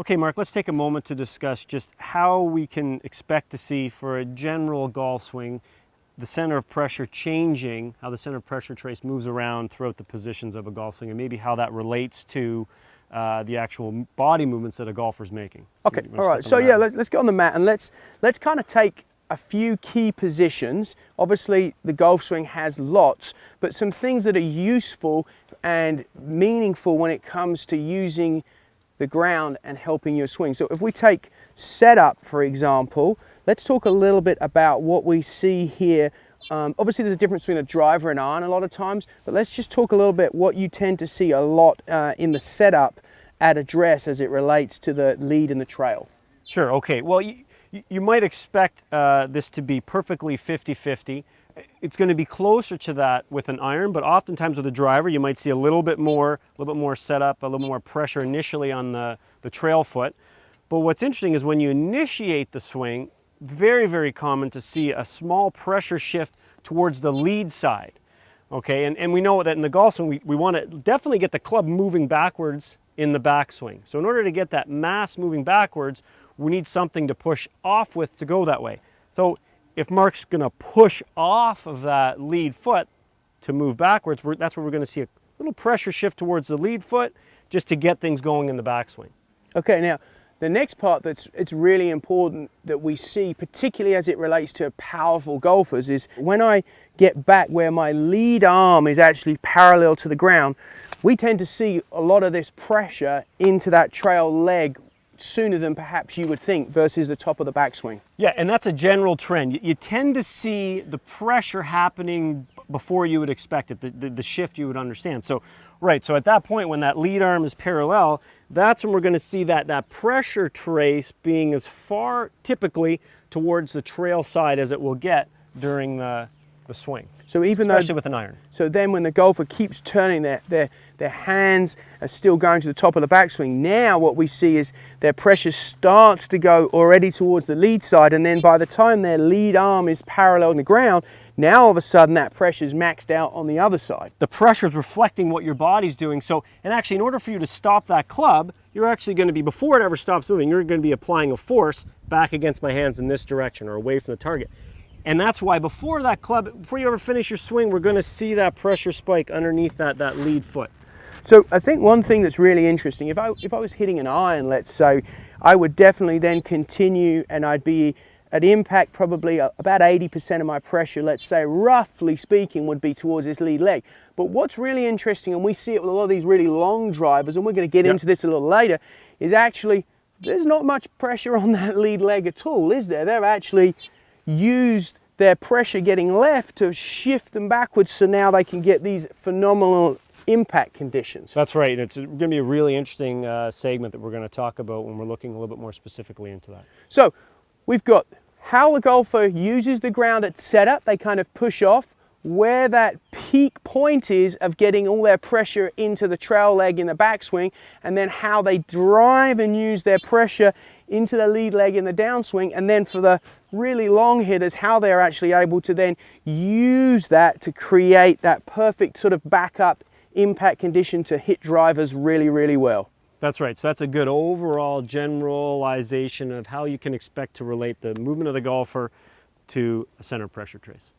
Okay, Mark, let's take a moment to discuss just how we can expect to see for a general golf swing the center of pressure changing, how the center of pressure trace moves around throughout the positions of a golf swing, and maybe how that relates to the actual body movements that a golfer's making. Okay, all right. So yeah, let's get on the mat and let's kind of take a few key positions. Obviously, the golf swing has lots, but some things that are useful and meaningful when it comes to using the ground and helping your swing. So if we take setup, for example, let's talk a little bit about what we see here. Obviously, there's a difference between a driver and iron a lot of times, but let's just talk a little bit what you tend to see a lot in the setup at address as it relates to the lead and the trail. Sure, okay. Well, you might expect this to be perfectly 50-50. It's going to be closer to that with an iron, but oftentimes with a driver, you might see a little bit more setup, a little more pressure initially on the trail foot. But what's interesting is when you initiate the swing, very, very common to see a small pressure shift towards the lead side. Okay, and we know that in the golf swing, we want to definitely get the club moving backwards in the backswing. So in order to get that mass moving backwards, we need something to push off with to go that way. So if Mark's going to push off of that lead foot to move backwards, that's where we're going to see a little pressure shift towards the lead foot just to get things going in the backswing. Okay, now the next part it's really important that we see, particularly as it relates to powerful golfers, is when I get back where my lead arm is actually parallel to the ground, we tend to see a lot of this pressure into that trail leg sooner than perhaps you would think versus the top of the backswing. Yeah, and that's a general trend. You tend to see the pressure happening before you would expect it, the shift you would understand. So, right, so at that point when that lead arm is parallel, that's when we're going to see that pressure trace being as far typically towards the trail side as it will get during the swing. So even especially with an iron. So then when the golfer keeps turning their hands are still going to the top of the backswing, now what we see is their pressure starts to go already towards the lead side, and then by the time their lead arm is parallel on the ground, now all of a sudden that pressure is maxed out on the other side. The pressure is reflecting what your body's doing. So, and actually in order for you to stop that club, you're actually going to be, before it ever stops moving, you're going to be applying a force back against my hands in this direction or away from the target. And that's why before you ever finish your swing, we're going to see that pressure spike underneath that lead foot. So I think one thing that's really interesting, if I was hitting an iron, let's say, I would definitely then continue and I'd be at impact probably about 80% of my pressure, let's say, roughly speaking, would be towards this lead leg. But what's really interesting, and we see it with a lot of these really long drivers, and we're going to get into this a little later, is actually there's not much pressure on that lead leg at all, is there? They've actually used their pressure getting left to shift them backwards, so now they can get these phenomenal impact conditions. That's right. It's going to be a really interesting segment that we're going to talk about when we're looking a little bit more specifically into that. So we've got how the golfer uses the ground at setup, they kind of push off, where that peak point is of getting all their pressure into the trail leg in the backswing, and then how they drive and use their pressure into the lead leg in the downswing, and then for the really long hitters, how they're actually able to then use that to create that perfect sort of backup impact condition to hit drivers really, really well. That's right. So that's a good overall generalization of how you can expect to relate the movement of the golfer to a center pressure trace.